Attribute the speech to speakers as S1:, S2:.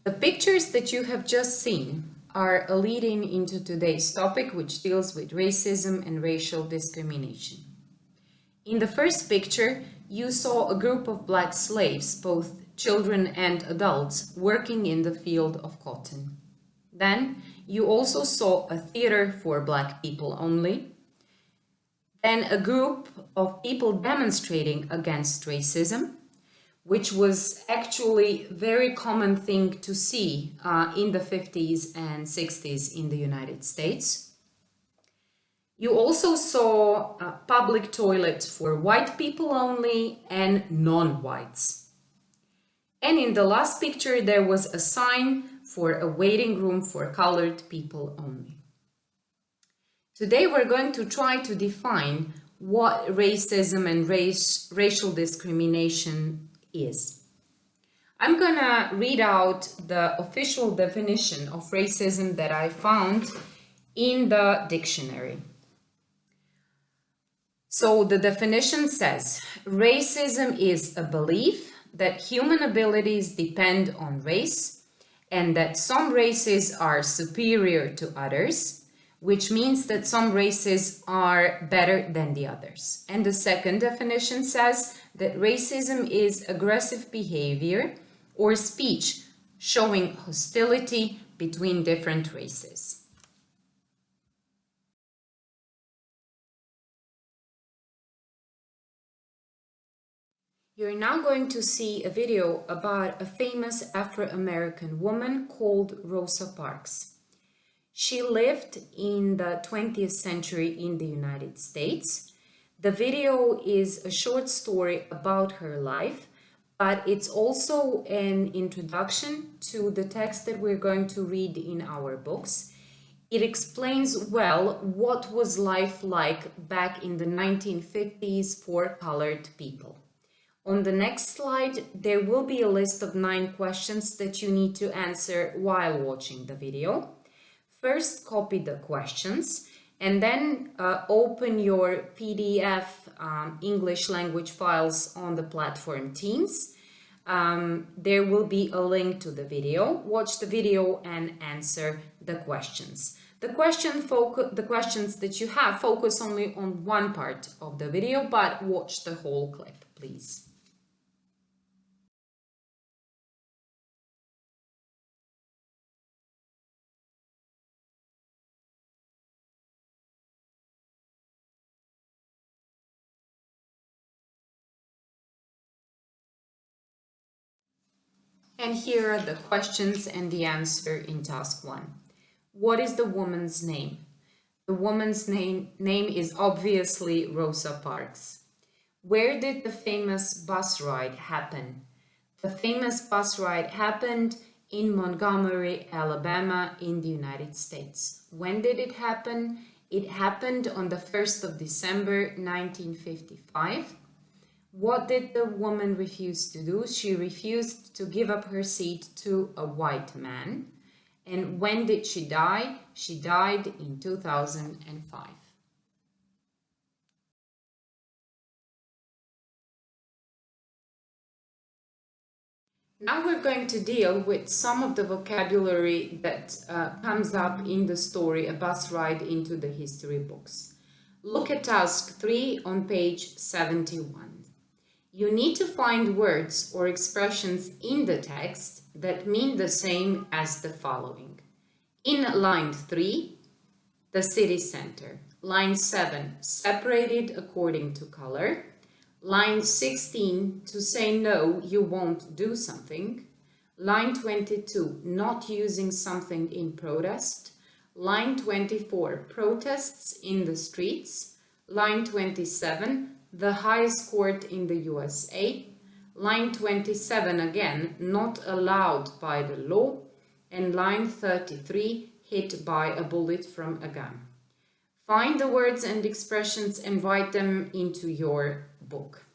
S1: The pictures that you have just seen are a lead-in into today's topic, which deals with racism and racial discrimination. In the first picture, you saw a group of black slaves, both children and adults, working in the field of cotton. Then you also saw a theater for black people only. Then a group of people demonstrating against racism, which was actually a very common thing to see in the 50s and 60s in the United States. You also saw public toilets for white people only and non-whites. And in the last picture, there was a sign for a waiting room for colored people only. Today, we're going to try to define what racism and racial discrimination is. I'm gonna read out the official definition of racism that I found in the dictionary. So the definition says, racism is a belief that human abilities depend on race and that some races are superior to others, which means that some races are better than the others. And the second definition says that racism is aggressive behavior or speech showing hostility between different races. You're now going to see a video about a famous Afro-American woman called Rosa Parks. She lived in the 20th century in the United States. The video is a short story about her life, but it's also an introduction to the text that we're going to read in our books. It explains well what was life like back in the 1950s for colored people. On the next slide, there will be a list of 9 questions that you need to answer while watching the video. First, copy the questions and then open your PDF English language files on the platform Teams. There will be a link to the video. Watch the video and answer the questions. The questions that you have focus only on one part of the video, but watch the whole clip, please. And here are the questions and the answer in task 1. What is the woman's name? The woman's name is obviously Rosa Parks. Where did the famous bus ride happen? The famous bus ride happened in Montgomery, Alabama, in the United States. When did it happen? It happened on the 1st of December, 1955. What did the woman refuse to do? She refused to give up her seat to a white man. And when did she die? She died in 2005. Now we're going to deal with some of the vocabulary that comes up in the story A Bus Ride into the History books. Look at task 3 on page 71. You need to find words or expressions in the text that mean the same as the following. In line 3, the city center. Line 7, separated according to color. Line 16, to say no, you won't do something. Line 22, not using something in protest. Line 24, protests in the streets. Line 27, the highest court in the USA. Line 27 again, not allowed by the law. And line 33, hit by a bullet from a gun. Find the words and expressions and write them into your book.